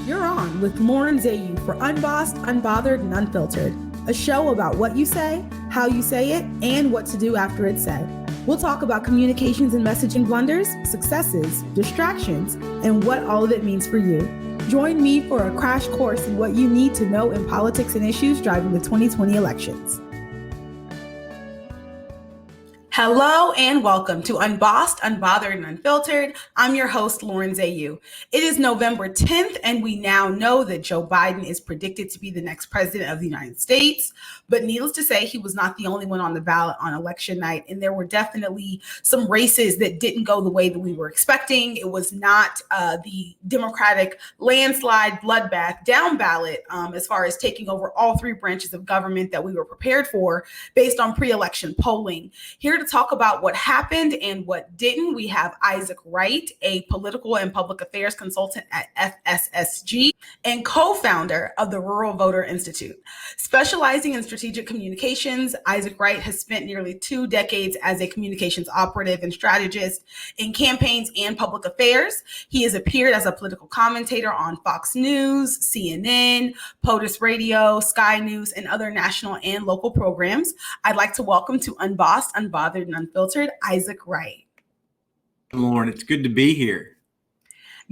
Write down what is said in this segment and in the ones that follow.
You're on with Lauren Zayu for Unbossed, Unbothered, and Unfiltered, a show about what you say, how you say it, and what to do after it's said. We'll talk about communications and messaging blunders, successes, distractions, and what all of it means for you. Join me for a crash course in what you need to know in politics and issues driving the 2020 elections. Hello and welcome to Unbossed, Unbothered, and Unfiltered. I'm your host, Lauren Zayu. It is November 10th, and we now know that Joe Biden is predicted to be the next president of the United States. But needless to say, he was not the only one on the ballot on election night, and there were definitely some races that didn't go the way that we were expecting. It was not the Democratic landslide bloodbath down ballot as far as taking over all three branches of government that we were prepared for based on pre-election polling. Here to talk about what happened and what didn't, we have Isaac Wright, a political and public affairs consultant at FSSG and co-founder of the Rural Voter Institute. Specializing in strategic communications, Isaac Wright has spent nearly 2 decades as a communications operative and strategist in campaigns and public affairs. He has appeared as a political commentator on Fox News, CNN, POTUS Radio, Sky News, and other national and local programs. I'd like to welcome to Unbossed, Unbothered, and Unfiltered, Isaac Wright. Lauren, it's good to be here.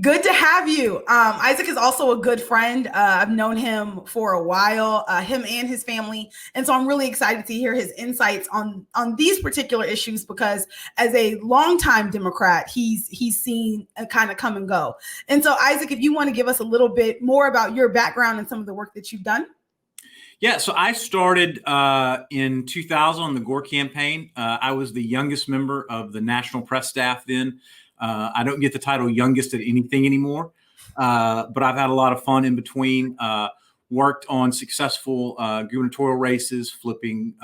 Good to have you. Isaac is also a good friend. I've known him for a while, him and his family. And so I'm really excited to hear his insights on these particular issues, because as a longtime Democrat, he's seen a kind of come and go. And so, Isaac, if you want to give us a little bit more about your background and some of the work that you've done. Yeah, so I started in 2000 on the Gore campaign. I was the youngest member of the national press staff then. I don't get the title youngest at anything anymore, but I've had a lot of fun in between. Worked on successful gubernatorial races, flipping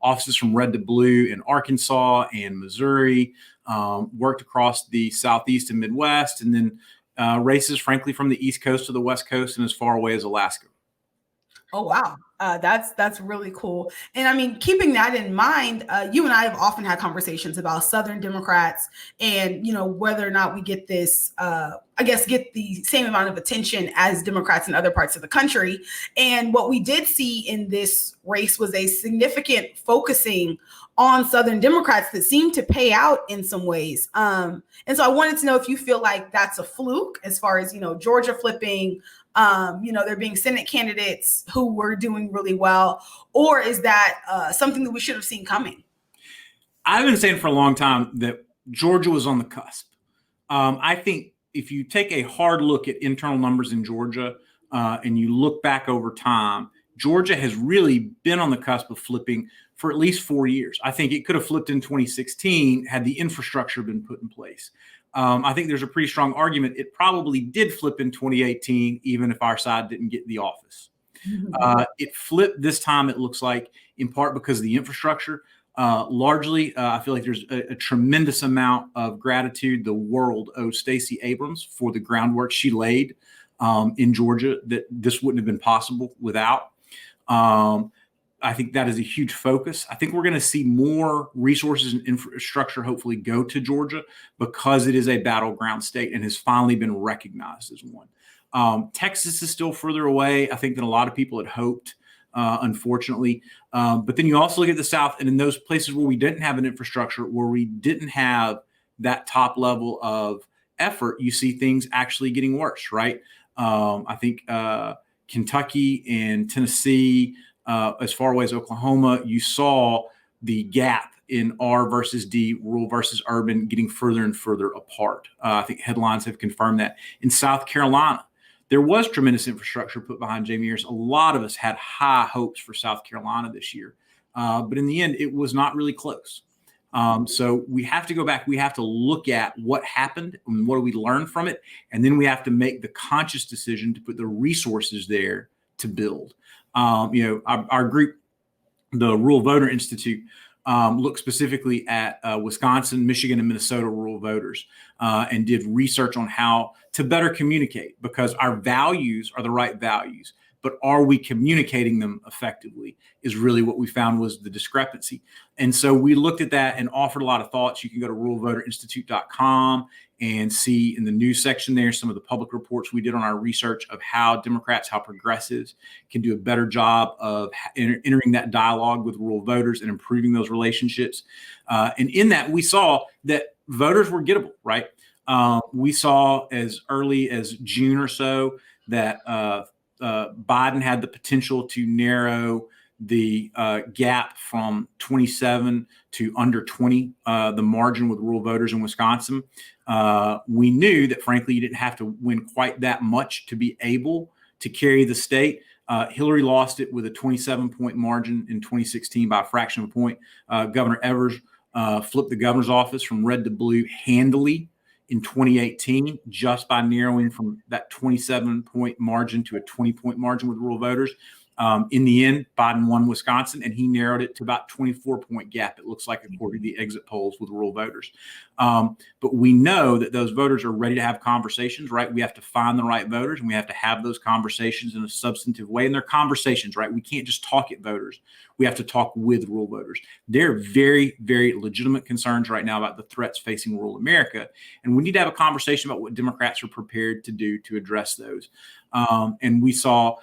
offices from red to blue in Arkansas and Missouri. Worked across the Southeast and Midwest, and then races, frankly, from the East Coast to the West Coast and as far away as Alaska. Oh, wow. That's really cool. And I mean, keeping that in mind, you and I have often had conversations about Southern Democrats and, you know, whether or not we get this, get the same amount of attention as Democrats in other parts of the country. And what we did see in this race was a significant focusing on Southern Democrats that seemed to pay out in some ways. And so I wanted to know if you feel like that's a fluke as far as, you know, Georgia flipping, there being Senate candidates who were doing really well, or is that something that we should have seen coming? I've been saying for a long time that Georgia was on the cusp. I think if you take a hard look at internal numbers in Georgia and you look back over time, Georgia has really been on the cusp of flipping for at least 4 years. I think it could have flipped in 2016 had the infrastructure been put in place. I think there's a pretty strong argument it probably did flip in 2018, even if our side didn't get the office. It flipped this time, it looks like, in part because of the infrastructure. Largely, I feel like there's a tremendous amount of gratitude the world owes Stacey Abrams for the groundwork she laid in Georgia that this wouldn't have been possible without. I think that is a huge focus. I think we're going to see more resources and infrastructure hopefully go to Georgia because it is a battleground state and has finally been recognized as one. Texas is still further away, I think, than a lot of people had hoped, unfortunately. But then you also look at the South, and in those places where we didn't have an infrastructure, where we didn't have that top level of effort, you see things actually getting worse, right? I think Kentucky and Tennessee, as far away as Oklahoma, you saw the gap in R versus D, rural versus urban, getting further and further apart. I think headlines have confirmed that. In South Carolina, there was tremendous infrastructure put behind Jamie Ayers. A lot of us had high hopes for South Carolina this year. But in the end, it was not really close. So we have to go back. We have to look at what happened and what do we learn from it. And then we have to make the conscious decision to put the resources there to build. Our group, the Rural Voter Institute, looked specifically at Wisconsin, Michigan, and Minnesota rural voters and did research on how to better communicate, because our values are the right values, but are we communicating them effectively is really what we found was the discrepancy. And so we looked at that and offered a lot of thoughts. You can go to ruralvoterinstitute.com and see in the news section there some of the public reports we did on our research of how Democrats, how progressives can do a better job of entering that dialogue with rural voters and improving those relationships. And in that, we saw that voters were gettable, right? We saw as early as June or so that Biden had the potential to narrow the gap from 27 to under 20, the margin with rural voters in Wisconsin. We knew that, frankly, you didn't have to win quite that much to be able to carry the state. Hillary lost it with a 27-point margin in 2016 by a fraction of a point. Governor Evers flipped the governor's office from red to blue handily in 2018, just by narrowing from that 27-point margin to a 20-point margin with rural voters. In the end, Biden won Wisconsin, and he narrowed it to about 24-point gap, it looks like, according to the exit polls with rural voters. But we know that those voters are ready to have conversations, right? We have to find the right voters, and we have to have those conversations in a substantive way. And they're conversations, right? We can't just talk at voters. We have to talk with rural voters. There are very, very legitimate concerns right now about the threats facing rural America. And we need to have a conversation about what Democrats are prepared to do to address those. And we saw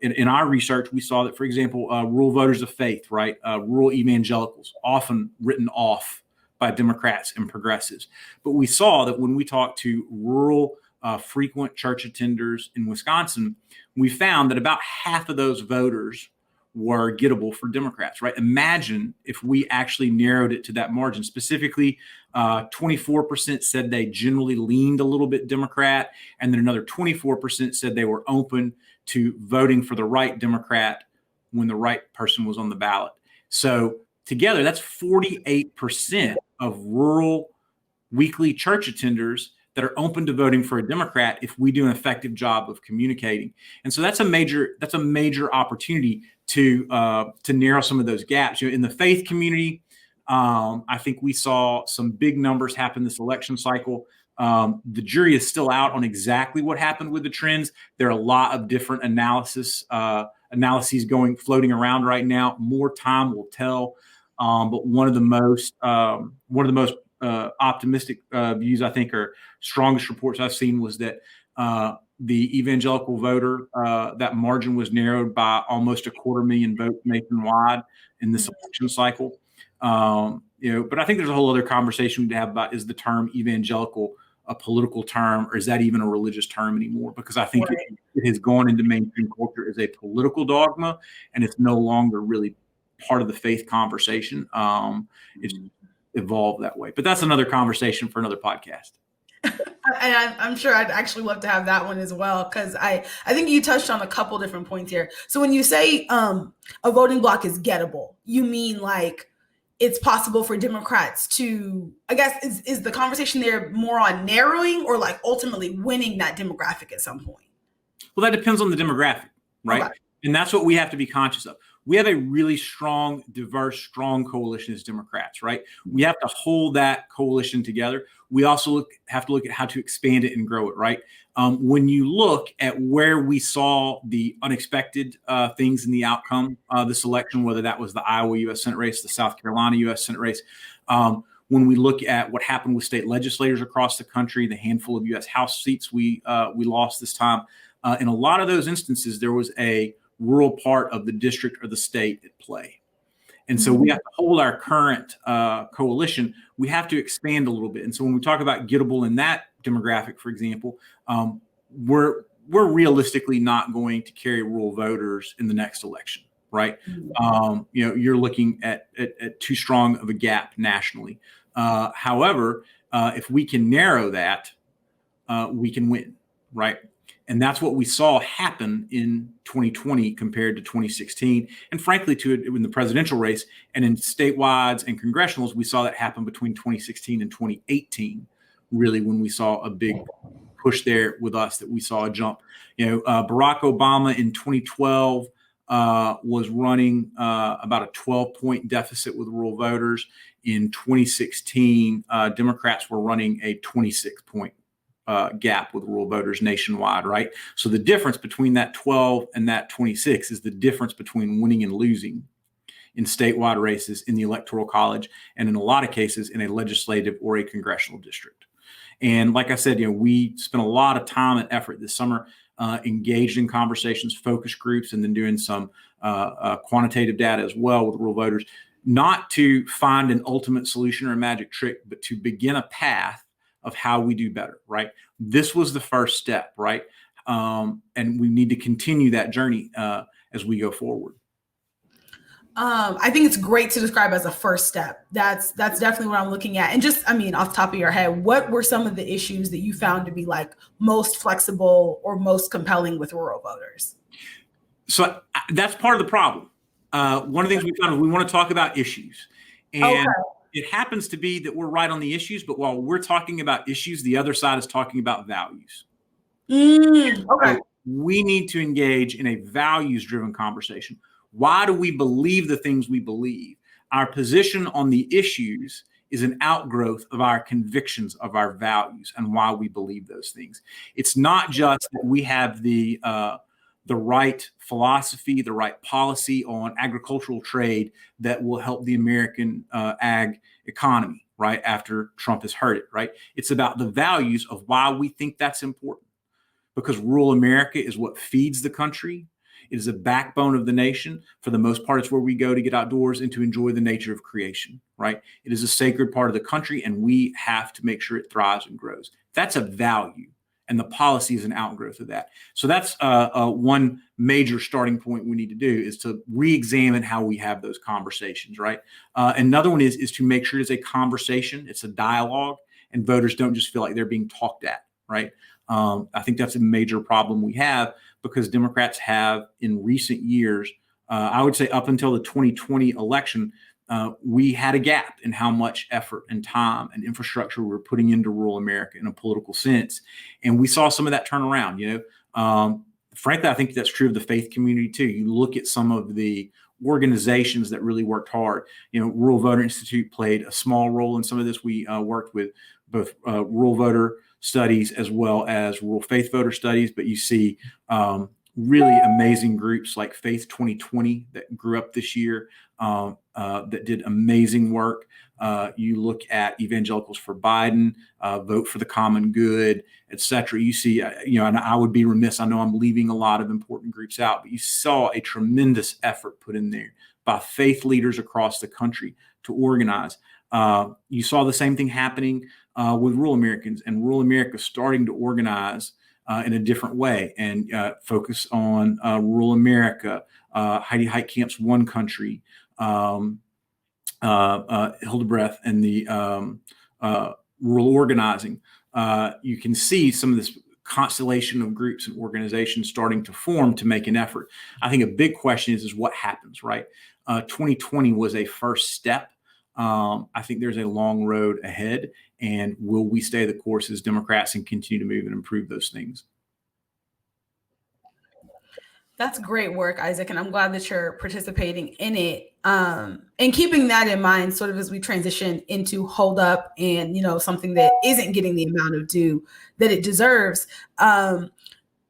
in our research, we saw that, for example, rural voters of faith, right? Rural evangelicals, often written off by Democrats and progressives. But we saw that when we talked to rural frequent church attenders in Wisconsin, we found that about half of those voters were gettable for Democrats, right? Imagine if we actually narrowed it to that margin. Specifically, 24% said they generally leaned a little bit Democrat, and then another 24% said they were open to voting for the right Democrat when the right person was on the ballot. So together, that's 48% of rural weekly church attenders that are open to voting for a Democrat if we do an effective job of communicating. And so that's a major opportunity to narrow some of those gaps. You know, in the faith community, I think we saw some big numbers happen this election cycle. The jury is still out on exactly what happened with the trends. There are a lot of different analyses floating around right now. More time will tell. But one of the most optimistic views, I think, or strongest reports I've seen was that the evangelical voter, that margin was narrowed by almost 250,000 votes nationwide in this election cycle. But I think there's a whole other conversation to have about, is the term evangelical a political term, or is that even a religious term anymore? Because I think it has gone into mainstream culture as a political dogma, and it's no longer really part of the faith conversation. It's evolved that way, but that's another conversation for another podcast. And I'm sure I'd actually love to have that one as well, because I think you touched on a couple different points here. So when you say a voting block is gettable, you mean like it's possible for Democrats to, I guess, is the conversation there more on narrowing or like ultimately winning that demographic at some point? Well, that depends on the demographic, right? Okay. And that's what we have to be conscious of. We have a really strong, diverse, strong coalition as Democrats, right? We have to hold that coalition together. We also have to look at how to expand it and grow it, right? When you look at where we saw the unexpected things in the outcome of this election, whether that was the Iowa U.S. Senate race, the South Carolina U.S. Senate race, when we look at what happened with state legislators across the country, the handful of U.S. House seats we lost this time, in a lot of those instances, there was a rural part of the district or the state at play. And so we have to hold our current coalition. We have to expand a little bit. And so when we talk about gettable in that demographic, for example, we're realistically not going to carry rural voters in the next election, right? You're looking at too strong of a gap nationally. However, if we can narrow that, we can win, right? And that's what we saw happen in 2020 compared to 2016. And frankly, in the presidential race and in statewide and congressionals, we saw that happen between 2016 and 2018, really, when we saw a big push there with us, that we saw a jump. Barack Obama in 2012 was running about a 12-point deficit with rural voters. In 2016, Democrats were running a 26-point gap with rural voters nationwide, right? So the difference between that 12 and that 26 is the difference between winning and losing in statewide races in the Electoral College, and in a lot of cases in a legislative or a congressional district. And like I said, we spent a lot of time and effort this summer engaged in conversations, focus groups, and then doing some quantitative data as well with rural voters, not to find an ultimate solution or a magic trick, but to begin a path of how we do better, right? This was the first step, right? And we need to continue that journey as we go forward. I think it's great to describe as a first step. That's definitely what I'm looking at. And just, off the top of your head, what were some of the issues that you found to be like most flexible or most compelling with rural voters? So that's part of the problem. One of the things we found is we want to talk about issues. And it happens to be that we're right on the issues, but while we're talking about issues, the other side is talking about values. So we need to engage in a values-driven conversation. Why do we believe the things we believe? Our position on the issues is an outgrowth of our convictions, of our values, and why we believe those things. It's not just that we have the right philosophy, the right policy on agricultural trade that will help the American ag economy, right, after Trump has hurt it, right? It's about the values of why we think that's important. Because rural America is what feeds the country. It is a backbone of the nation. For the most part, it's where we go to get outdoors and to enjoy the nature of creation, right? It is a sacred part of the country, and we have to make sure it thrives and grows. That's a value, and the policy is an outgrowth of that. So that's one major starting point we need to do, is to re-examine how we have those conversations, right? Another one is to make sure it's a conversation, it's a dialogue, and voters don't just feel like they're being talked at, right? I think that's a major problem we have, because Democrats have in recent years, I would say up until the 2020 election, we had a gap in how much effort and time and infrastructure we were putting into rural America in a political sense. And we saw some of that turn around. Frankly, I think that's true of the faith community too. You look at some of the organizations that really worked hard. Rural Voter Institute played a small role in some of this. We worked with both rural voter studies as well as rural faith voter studies, but you see really amazing groups like Faith 2020 that grew up this year that did amazing work. You look at Evangelicals for Biden, Vote for the Common Good, et cetera. You see, and I would be remiss, I know I'm leaving a lot of important groups out, but you saw a tremendous effort put in there by faith leaders across the country to organize. You saw the same thing happening with rural Americans, and rural America starting to organize in a different way and focus on rural America, Heidi Heitkamp's One Country, Hildebreath, and the rural organizing. You can see some of this constellation of groups and organizations starting to form to make an effort. I think a big question is what happens, right? 2020 was a first step. I think there's a long road ahead, and will we stay the course as Democrats and continue to move and improve those things? That's great work, Isaac, and I'm glad that you're participating in it. And keeping that in mind, sort of as we transition into Hold Up and, something that isn't getting the amount of due that it deserves. And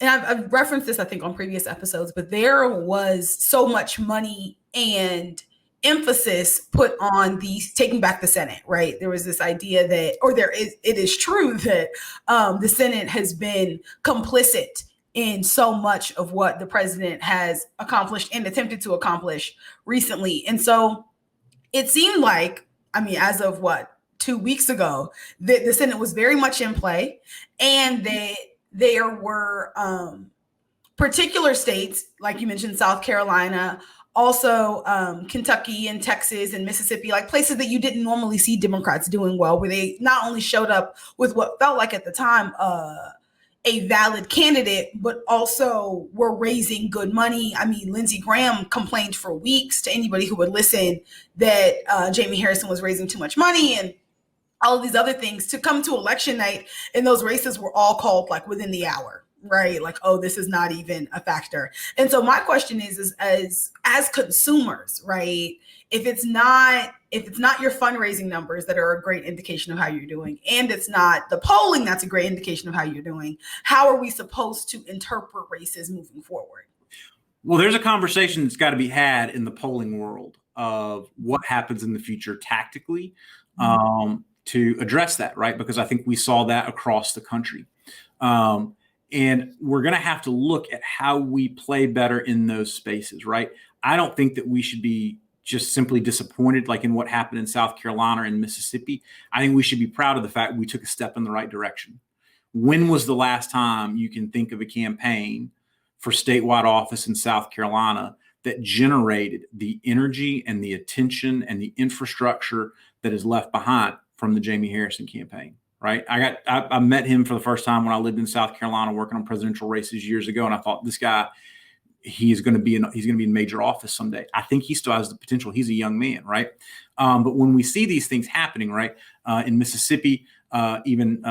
I've referenced this, I think, on previous episodes, but there was so much money and emphasis put on taking back the Senate, right? There was this idea that, it is true that the Senate has been complicit in so much of what the president has accomplished and attempted to accomplish recently. And so it seemed like, as of 2 weeks ago, that the Senate was very much in play, and that there were particular states, like you mentioned, South Carolina, also Kentucky and Texas and Mississippi, like places that you didn't normally see Democrats doing well, where they not only showed up with what felt like at the time a valid candidate, but also were raising good money. Lindsey Graham complained for weeks to anybody who would listen that Jamie Harrison was raising too much money and all of these other things, to come to election night. And those races were all called like within the hour, right? Like, oh, this is not even a factor. And so my question is as consumers, right? If it's not your fundraising numbers that are a great indication of how you're doing, and it's not the polling that's a great indication of how you're doing, how are we supposed to interpret races moving forward? Well, there's a conversation that's got to be had in the polling world of what happens in the future tactically to address that, right? Because I think we saw that across the country. And we're going to have to look at how we play better in those spaces, right? I don't think that we should be just simply disappointed like in what happened in South Carolina and Mississippi. I think we should be proud of the fact we took a step in the right direction. When was the last time you can think of a campaign for statewide office in South Carolina that generated the energy and the attention and the infrastructure that is left behind from the Jamie Harrison campaign, right? I met him for the first time when I lived in South Carolina working on presidential races years ago. And I thought, this guy, he's going to be in major office someday. I think he still has the potential. He's a young man, right? But when we see these things happening, right, in Mississippi, even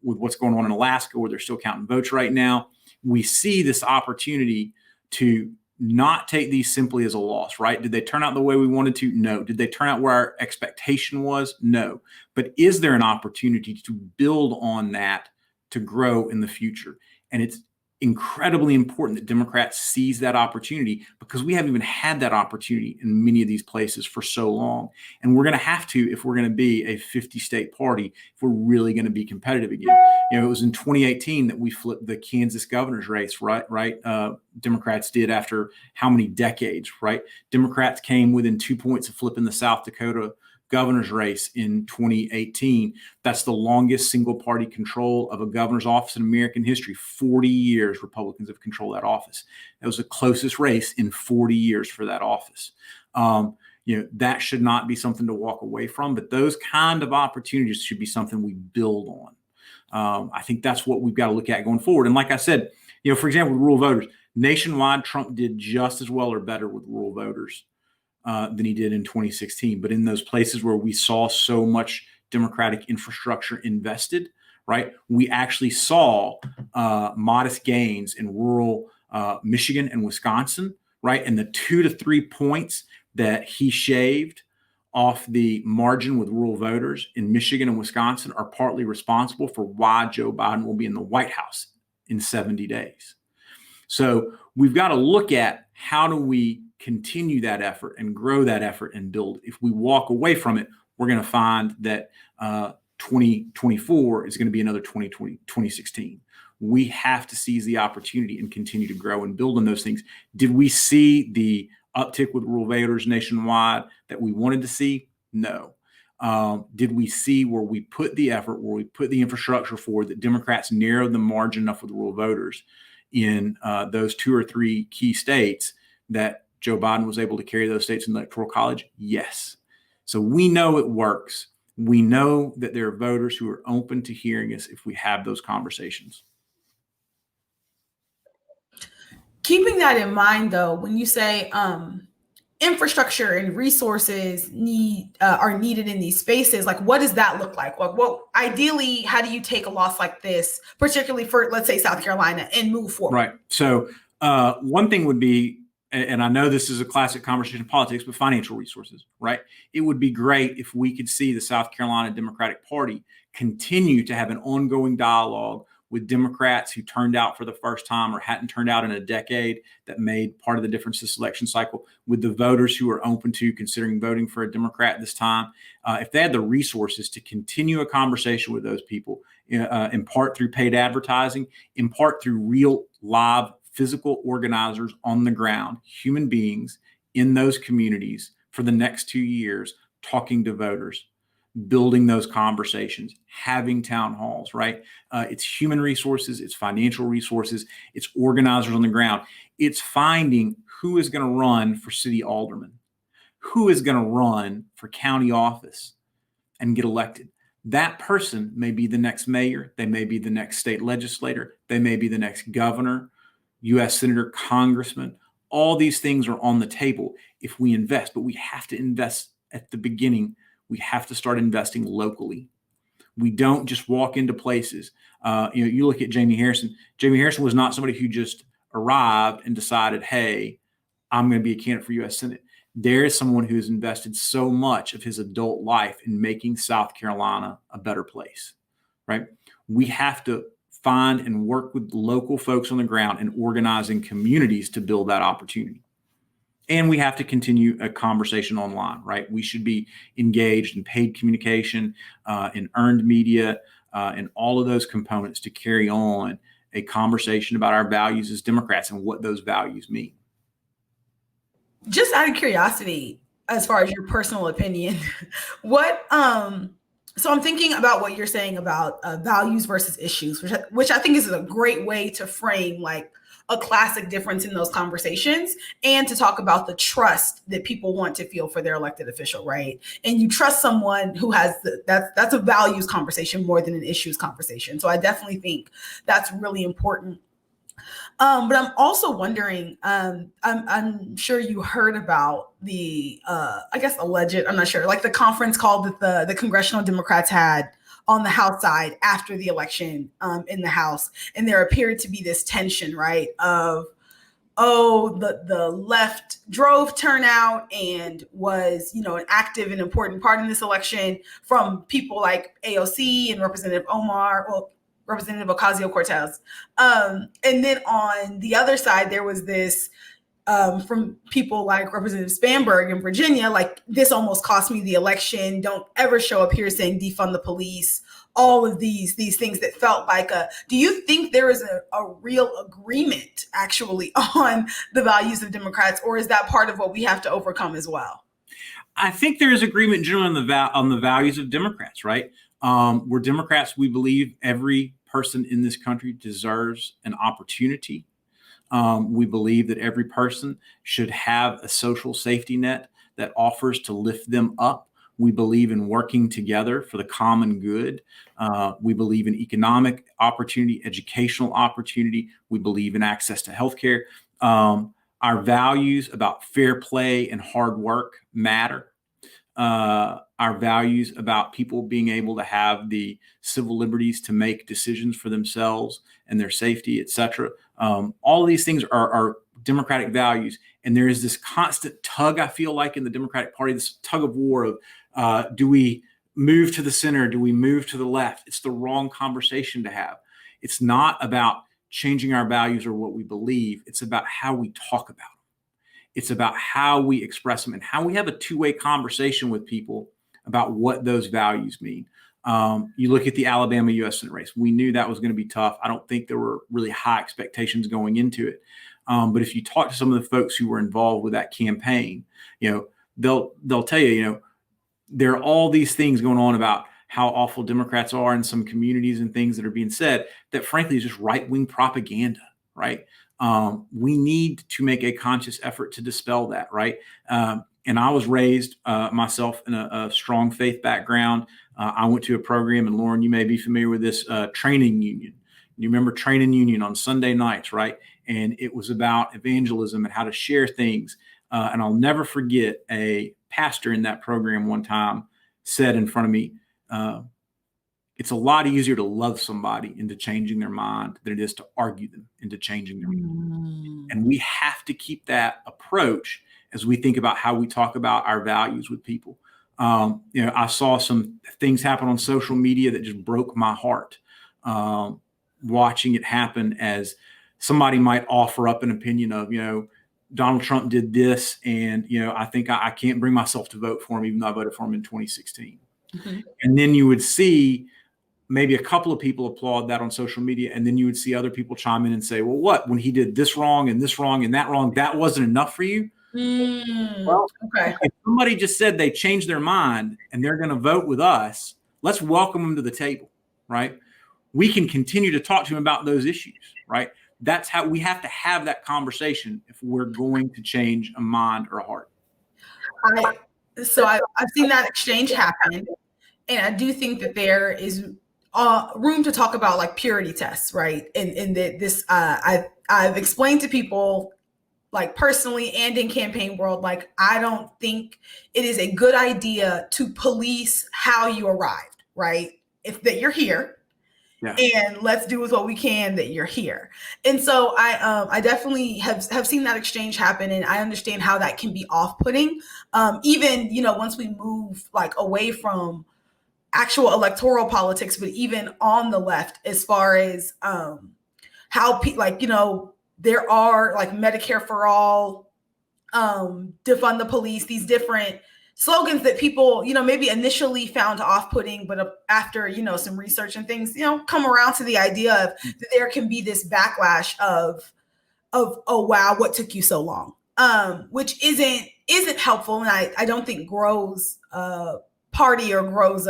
with what's going on in Alaska, where they're still counting votes right now, we see this opportunity to not take these simply as a loss, right? Did they turn out the way we wanted to? No. Did they turn out where our expectation was? No. But is there an opportunity to build on that to grow in the future? And it's incredibly important that Democrats seize that opportunity, because we haven't even had that opportunity in many of these places for so long. And we're going to have to, if we're going to be a 50-state party, if we're really going to be competitive again. You know, it was in 2018 that we flipped the Kansas governor's race, right? Democrats did after how many decades, right? Democrats came within 2 points of flipping the South Dakota governor's race in 2018. That's the longest single party control of a governor's office in American history. 40 years Republicans have controlled that office. That was the closest race in 40 years for that office. That should not be something to walk away from, but those kind of opportunities should be something we build on. I think that's what we've got to look at going forward. And like I said, for example, with rural voters, nationwide, Trump did just as well or better with rural voters than he did in 2016. But in those places where we saw so much Democratic infrastructure invested, right, we actually saw modest gains in rural Michigan and Wisconsin, right? And the 2 to 3 points that he shaved off the margin with rural voters in Michigan and Wisconsin are partly responsible for why Joe Biden will be in the White House in 70 days. So we've got to look at how do we continue that effort and grow that effort and build. If we walk away from it, we're going to find that 2024 is going to be another 2016. We have to seize the opportunity and continue to grow and build on those things. Did we see the uptick with rural voters nationwide that we wanted to see? No. Did we see where we put the effort, where we put the infrastructure forward, that Democrats narrowed the margin enough with rural voters in those 2 or 3 key states that Joe Biden was able to carry those states in the Electoral College? Yes. So we know it works. We know that there are voters who are open to hearing us if we have those conversations. Keeping that in mind, though, when you say infrastructure and resources are needed in these spaces, like what does that look like? What ideally, how do you take a loss like this, particularly for, let's say, South Carolina, and move forward? Right. So one thing would be, and I know this is a classic conversation in politics, but financial resources, right? It would be great if we could see the South Carolina Democratic Party continue to have an ongoing dialogue with Democrats who turned out for the first time or hadn't turned out in a decade, that made part of the difference this election cycle, with the voters who are open to considering voting for a Democrat this time. If they had the resources to continue a conversation with those people, in part through paid advertising, in part through real live physical organizers on the ground, human beings in those communities for the next 2 years, talking to voters, building those conversations, having town halls, right? It's human resources, it's financial resources, it's organizers on the ground. It's finding who is going to run for city alderman, who is going to run for county office and get elected. That person may be the next mayor, they may be the next state legislator, they may be the next governor, U.S. senator, congressman. All these things are on the table if we invest, but we have to invest at the beginning. We have to start investing locally. We don't just walk into places. You look at Jamie Harrison. Jamie Harrison was not somebody who just arrived and decided, hey, I'm going to be a candidate for U.S. Senate. There is someone who has invested so much of his adult life in making South Carolina a better place, right? We have to find and work with local folks on the ground and organizing communities to build that opportunity. And we have to continue a conversation online, right? We should be engaged in paid communication, in earned media, and all of those components to carry on a conversation about our values as Democrats and what those values mean. Just out of curiosity, as far as your personal opinion, so I'm thinking about what you're saying about values versus issues, which I think is a great way to frame like a classic difference in those conversations, and to talk about the trust that people want to feel for their elected official, right? And you trust someone who has that's a values conversation more than an issues conversation. So I definitely think that's really important. But I'm also wondering, I'm sure you heard about the, I guess alleged, I'm not sure, like the conference call that the congressional Democrats had on the House side after the election in the House. And there appeared to be this tension, right, of, the left drove turnout and was, an active and important part in this election, from people like AOC and Representative Ocasio-Cortez. And then on the other side, there was this from people like Representative Spanberg in Virginia, like, this almost cost me the election. Don't ever show up here saying defund the police. All of these things that felt like do you think there is a real agreement actually on the values of Democrats, or is that part of what we have to overcome as well? I think there is agreement generally on the values of Democrats, right? We're Democrats. We believe every person in this country deserves an opportunity. We believe that every person should have a social safety net that offers to lift them up. We believe in working together for the common good. We believe in economic opportunity, educational opportunity. We believe in access to healthcare. Our values about fair play and hard work matter. Our values about people being able to have the civil liberties to make decisions for themselves and their safety, et cetera. All of these things are Democratic values. And there is this constant tug, I feel like, in the Democratic Party, this tug of war of, do we move to the center? Do we move to the left? It's the wrong conversation to have. It's not about changing our values or what we believe. It's about how we talk about them. It's about how we express them and how we have a two-way conversation with people about what those values mean. You look at the Alabama U.S. Senate race. We knew that was going to be tough. I don't think there were really high expectations going into it. But if you talk to some of the folks who were involved with that campaign, they'll tell you, there are all these things going on about how awful Democrats are in some communities and things that are being said that frankly is just right-wing propaganda, right? We need to make a conscious effort to dispel that, right? And I was raised myself in a strong faith background. I went to a program, and Lauren, you may be familiar with this, training union. You remember training union on Sunday nights, right? And it was about evangelism and how to share things. And I'll never forget a pastor in that program one time said in front of me, it's a lot easier to love somebody into changing their mind than it is to argue them into changing their mind. And we have to keep that approach as we think about how we talk about our values with people. I saw some things happen on social media that just broke my heart. Watching it happen as somebody might offer up an opinion of, Donald Trump did this, and, I think I can't bring myself to vote for him, even though I voted for him in 2016. Mm-hmm. And then you would see maybe a couple of people applaud that on social media. And then you would see other people chime in and say, well, what, when he did this wrong and that wrong, that wasn't enough for you? Well, okay. If somebody just said they changed their mind and they're going to vote with us, let's welcome them to the table, right? We can continue to talk to them about those issues, right? That's how we have to have that conversation if we're going to change a mind or a heart. I've seen that exchange happen. And I do think that there is room to talk about like purity tests, right? And this, I've explained to people, like personally and in campaign world, like, I don't think it is a good idea to police how you arrived, right? It's that you're here. Yeah. And let's do with what we can that you're here. And so I definitely have seen that exchange happen, and I understand how that can be off-putting. Even, once we move like away from actual electoral politics, but even on the left, as far as how there are like Medicare for all defund the police, these different slogans that people, maybe initially found off-putting, but after, some research and things, come around to the idea of that there can be this backlash of, oh, wow, what took you so long? Which isn't helpful. And I don't think grows a party or grows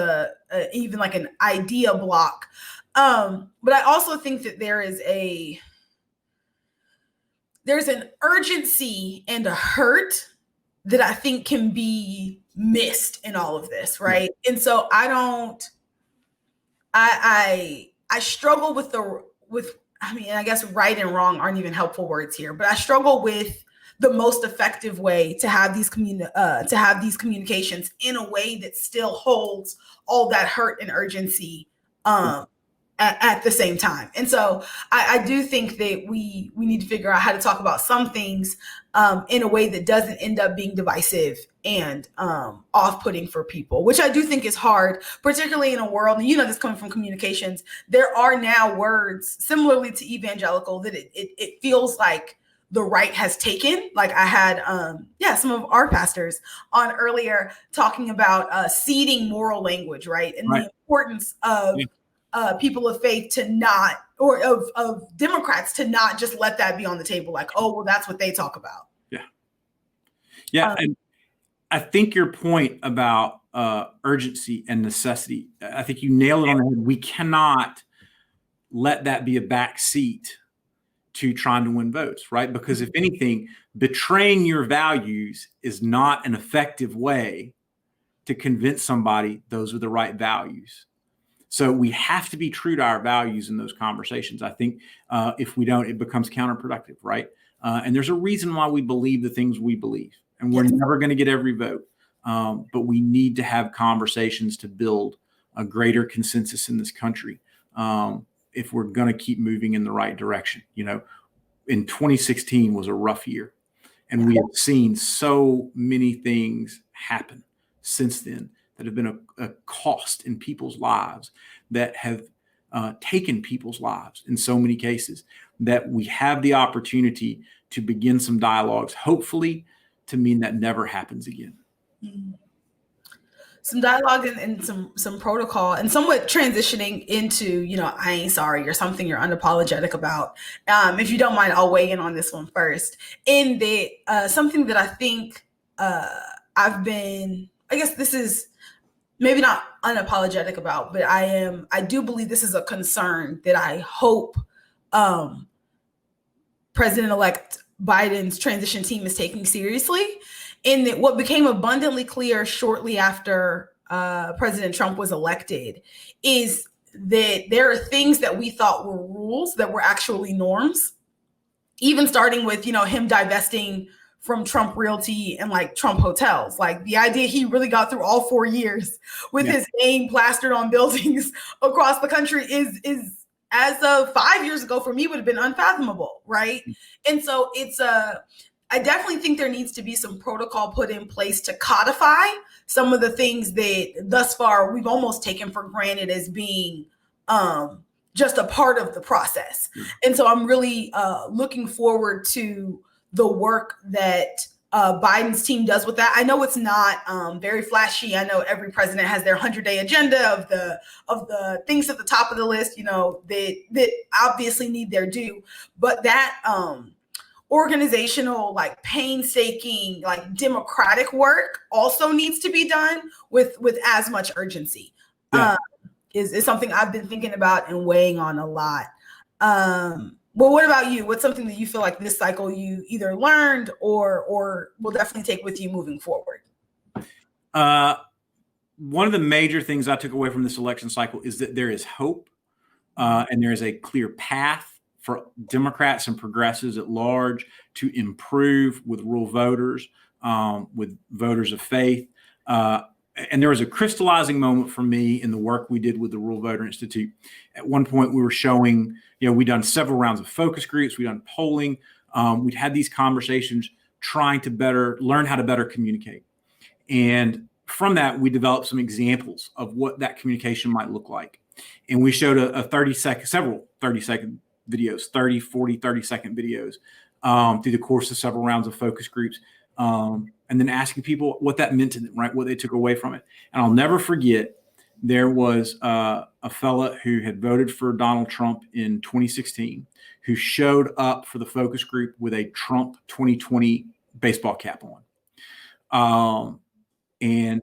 even like an idea block. But I also think that there's an urgency and a hurt that I think can be missed in all of this, right? And so I struggle with I guess right and wrong aren't even helpful words here, but I struggle with the most effective way to have these communications in a way that still holds all that hurt and urgency at the same time. And so I do think that we need to figure out how to talk about some things in a way that doesn't end up being divisive and off-putting for people, which I do think is hard, particularly in a world, and this coming from communications, there are now words similarly to evangelical that it feels like the right has taken. Like I had some of our pastors on earlier talking about seeding moral language, right? And the importance of people of faith to not, or of Democrats to not just let that be on the table. Like, oh, well, that's what they talk about. Yeah. And I think your point about urgency and necessity, I think you nailed it on the head. We cannot let that be a backseat to trying to win votes, right? Because if anything, betraying your values is not an effective way to convince somebody those are the right values. So we have to be true to our values in those conversations. I think if we don't, it becomes counterproductive, right? And there's a reason why we believe the things we believe, and we're never going to get every vote. But we need to have conversations to build a greater consensus in this country if we're going to keep moving in the right direction. In 2016 was a rough year, and we have seen so many things happen since then that have been a cost in people's lives, that have taken people's lives in so many cases, that we have the opportunity to begin some dialogues, hopefully to mean that never happens again. Mm-hmm. Some dialogue and some protocol, and somewhat transitioning into, I ain't sorry, or something you're unapologetic about. If you don't mind, I'll weigh in on this one first. In the something that I think this is maybe not unapologetic about, but I do believe this is a concern that I hope President-elect Biden's transition team is taking seriously. In that, what became abundantly clear shortly after President Trump was elected is that there are things that we thought were rules that were actually norms, even starting with, him divesting from Trump Realty and like Trump hotels. Like the idea he really got through all 4 years with his name plastered on buildings across the country is as of 5 years ago for me would have been unfathomable, right? And so I definitely think there needs to be some protocol put in place to codify some of the things that thus far we've almost taken for granted as being just a part of the process. And so I'm really looking forward to the work that Biden's team does with that. I know it's not very flashy. I know every president has their 100-day agenda of the things at the top of the list, that obviously need their due, but that organizational, like painstaking, like democratic work also needs to be done with as much urgency. Is something I've been thinking about and weighing on a lot. Well, what about you? What's something that you feel like this cycle you either learned or will definitely take with you moving forward? One of the major things I took away from this election cycle is that there is hope and there is a clear path for Democrats and progressives at large to improve with rural voters, with voters of faith. And there was a crystallizing moment for me in the work we did with the Rural Voter Institute. At one point, we were showing, we'd done several rounds of focus groups, we'd done polling, we'd had these conversations trying to learn how to better communicate. And from that, we developed some examples of what that communication might look like. And we showed several 30-second videos, 30, 40, 30-second videos through the course of several rounds of focus groups and then asking people what that meant to them, right? What they took away from it. And I'll never forget, there was a fella who had voted for Donald Trump in 2016 who showed up for the focus group with a Trump 2020 baseball cap on. And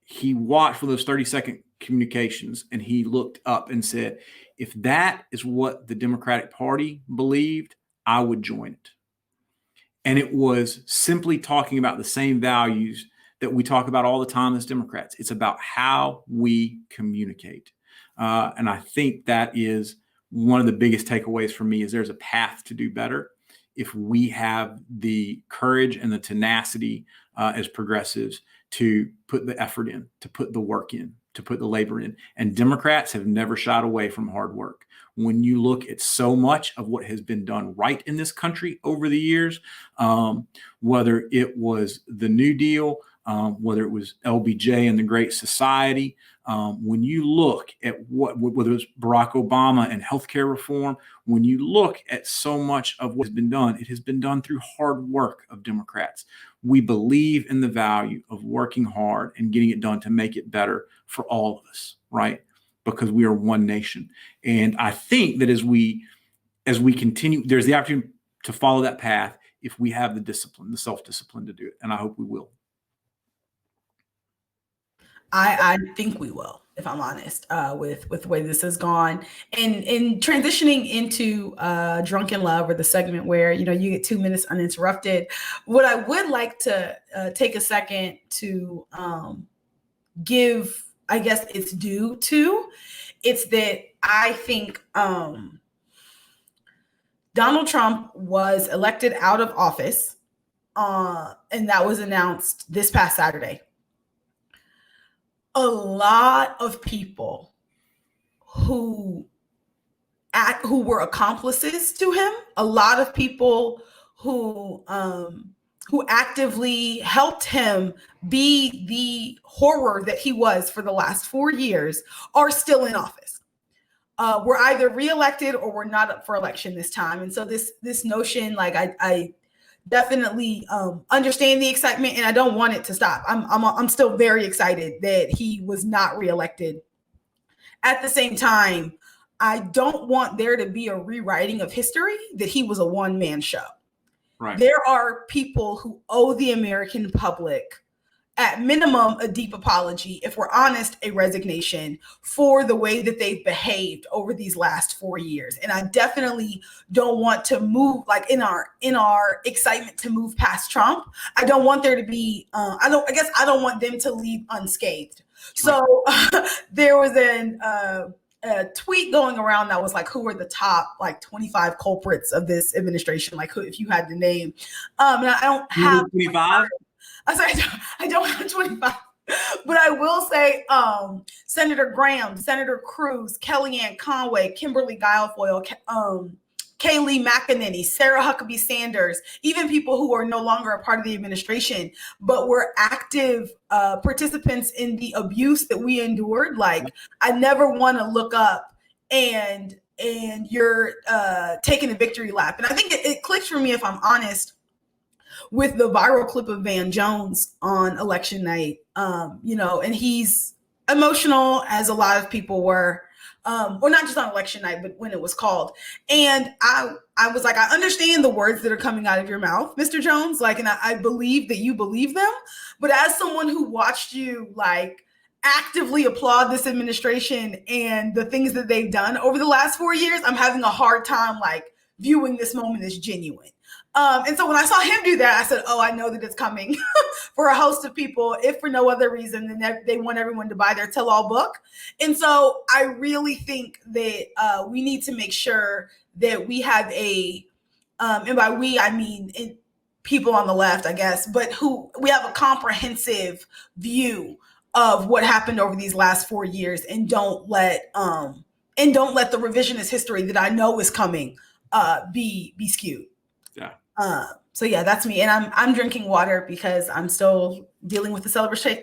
he watched for those 30-second communications, and he looked up and said, if that is what the Democratic Party believed, I would join it. And it was simply talking about the same values that we talk about all the time as Democrats. It's about how we communicate. And I think that is one of the biggest takeaways for me, is there's a path to do better if we have the courage and the tenacity as progressives to put the effort in, to put the work in, to put the labor in. And Democrats have never shied away from hard work. When you look at so much of what has been done right in this country over the years, whether it was the New Deal, whether it was LBJ and the Great Society, when you look at whether it was Barack Obama and healthcare reform, when you look at so much of what has been done, it has been done through hard work of Democrats. We believe in the value of working hard and getting it done to make it better for all of us, right? Because we are one nation. And I think that as we continue, there's the opportunity to follow that path if we have the discipline, the self-discipline to do it. And I hope we will. I think we will, if I'm honest, with the way this has gone. And in transitioning into Drunken Love, or the segment where, you get 2 minutes uninterrupted, what I would like to take a second to give, I guess, its due to, it's that I think Donald Trump was elected out of office, and that was announced this past Saturday. A lot of people who were accomplices to him, a lot of people who actively helped him be the horror that he was for the last 4 years, are still in office. Were either reelected or were not up for election this time. And so this notion, like, I definitely understand the excitement, and I don't want it to stop. I'm still very excited that he was not reelected. At the same time, I don't want there to be a rewriting of history that he was a one-man show. Right. There are people who owe the American public, at minimum, a deep apology, if we're honest, a resignation for the way that they've behaved over these last 4 years. And I definitely don't want to move, like, in our excitement to move past Trump. I don't want there to be, I don't want them to leave unscathed. So there was a tweet going around that was like, who are the top, like, 25 culprits of this administration? Like, who, if you had to name, and I don't have 25. I don't have 25, but I will say Senator Graham, Senator Cruz, Kellyanne Conway, Kimberly Guilfoyle, Kayleigh McEnany, Sarah Huckabee Sanders, even people who are no longer a part of the administration, but were active participants in the abuse that we endured. Like, I never want to look up and you're taking a victory lap. And I think it clicks for me, if I'm honest, with the viral clip of Van Jones on election night, and he's emotional, as a lot of people were, or not just on election night, but when it was called. And I was like, I understand the words that are coming out of your mouth, Mr. Jones, like, and I believe that you believe them. But as someone who watched you, like, actively applaud this administration and the things that they've done over the last 4 years, I'm having a hard time, like, viewing this moment as genuine. And so when I saw him do that, I said, oh, I know that it's coming for a host of people, if for no other reason than they want everyone to buy their tell-all book. And so I really think that we need to make sure that we have and by we, I mean people on the left, I guess, but we have a comprehensive view of what happened over these last 4 years, and don't let the revisionist history that I know is coming be skewed. Yeah. So yeah, that's me. And I'm drinking water because I'm still dealing with the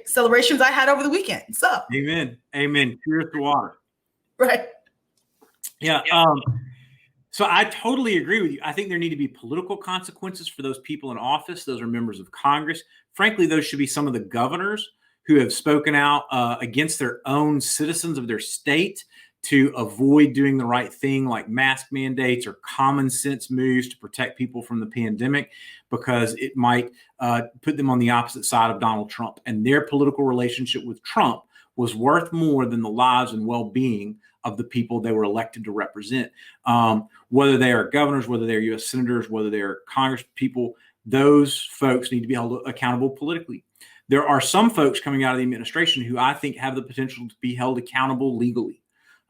celebrations I had over the weekend. So Amen. Cheers to water. Right. Yeah. So I totally agree with you. I think there need to be political consequences for those people in office. Those are members of Congress. Frankly, those should be some of the governors who have spoken out against their own citizens of their state to avoid doing the right thing, like mask mandates or common sense moves to protect people from the pandemic, because it might put them on the opposite side of Donald Trump. And their political relationship with Trump was worth more than the lives and well-being of the people they were elected to represent. Whether they are governors, whether they're U.S. senators, whether they're Congress people, those folks need to be held accountable politically. There are some folks coming out of the administration who I think have the potential to be held accountable legally.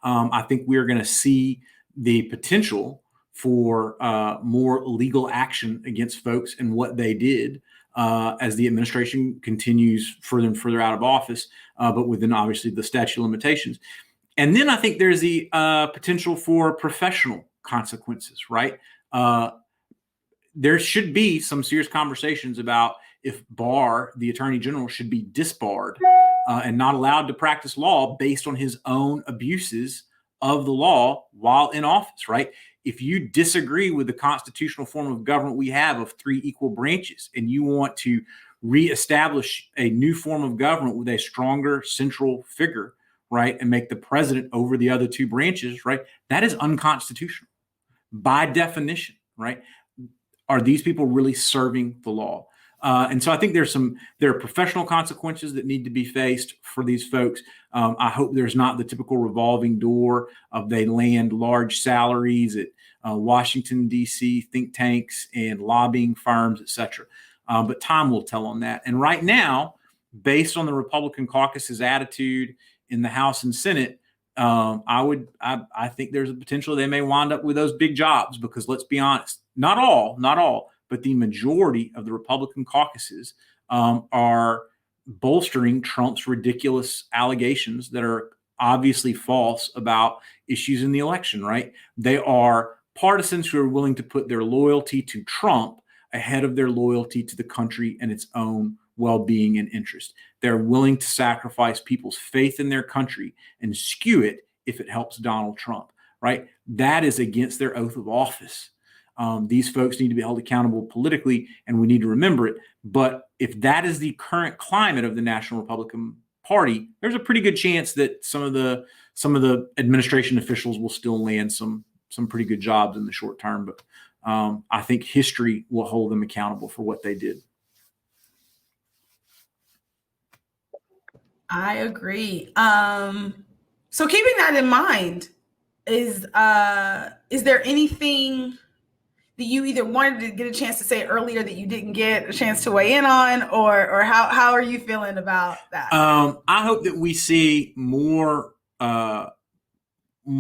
I think we are going to see the potential for more legal action against folks and what they did as the administration continues further and further out of office, but within obviously the statute of limitations. And then I think there's the potential for professional consequences, right? There should be some serious conversations about if Barr, the attorney general, should be disbarred and not allowed to practice law based on his own abuses of the law while in office, right? If you disagree with the constitutional form of government we have of 3 equal branches, and you want to reestablish a new form of government with a stronger central figure, right, and make the president over the other 2 branches, right, that is unconstitutional by definition, right? Are these people really serving the law? And so I think there are professional consequences that need to be faced for these folks. I hope there's not the typical revolving door of they land large salaries at Washington, D.C. think tanks and lobbying firms, et cetera. But time will tell on that. And right now, based on the Republican caucus's attitude in the House and Senate, I think there's a potential they may wind up with those big jobs, because let's be honest, not all, but the majority of the Republican caucuses are bolstering Trump's ridiculous allegations that are obviously false about issues in the election, right? They are partisans who are willing to put their loyalty to Trump ahead of their loyalty to the country and its own well-being and interest. They're willing to sacrifice people's faith in their country and skew it if it helps Donald Trump, right? That is against their oath of office. These folks need to be held accountable politically, and we need to remember it. But if that is the current climate of the National Republican Party, there's a pretty good chance that some of the administration officials will still land some pretty good jobs in the short term. But I think history will hold them accountable for what they did. I agree. So keeping that in mind, is there anything that you either wanted to get a chance to say earlier that you didn't get a chance to weigh in on, or how are you feeling about that? I hope that we see more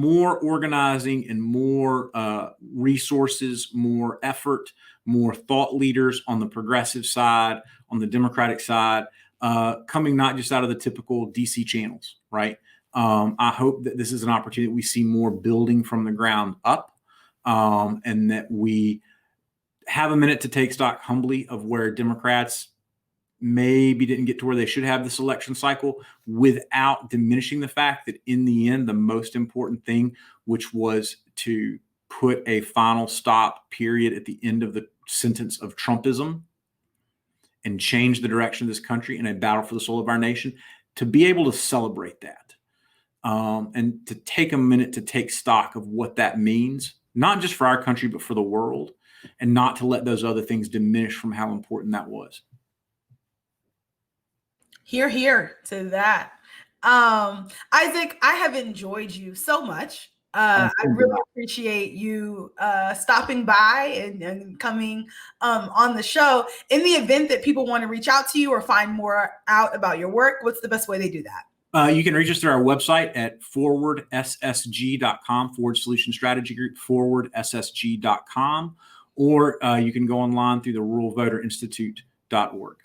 organizing and more resources, more effort, more thought leaders on the progressive side, on the Democratic side, coming not just out of the typical DC channels, right? I hope that this is an opportunity that we see more building from the ground up, and that we have a minute to take stock humbly of where Democrats maybe didn't get to where they should have this election cycle, without diminishing the fact that in the end, the most important thing, which was to put a final stop period at the end of the sentence of Trumpism and change the direction of this country in a battle for the soul of our nation, to be able to celebrate that, and to take a minute to take stock of what that means, not just for our country, but for the world, and not to let those other things diminish from how important that was. Hear to that. Isaac, I have enjoyed you so much. I really appreciate you stopping by and coming on the show. In the event that people want to reach out to you or find more out about your work, what's the best way they do that? You can reach us through our website at forwardssg.com, Forward Solution Strategy Group, forwardssg.com, or you can go online through the ruralvoterinstitute.org.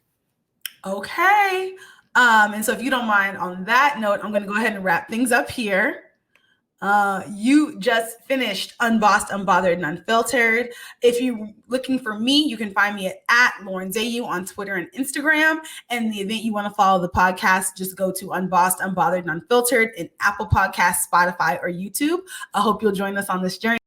Okay. And so if you don't mind, on that note, I'm going to go ahead and wrap things up here. You just finished Unbossed, Unbothered, and Unfiltered. If you're looking for me, you can find me at Lauren Zayu on Twitter and Instagram. And in the event you want to follow the podcast, just go to Unbossed, Unbothered, and Unfiltered in Apple Podcasts, Spotify, or YouTube. I hope you'll join us on this journey.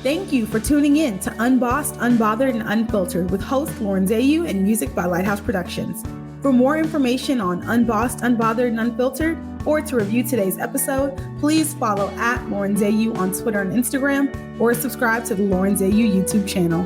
Thank you for tuning in to Unbossed, Unbothered, and Unfiltered with host Lauren Zayu and music by Lighthouse Productions. For more information on Unbossed, Unbothered, and Unfiltered, or to review today's episode, please follow @Lauren Zayu on Twitter and Instagram, or subscribe to the Lauren Zayu YouTube channel.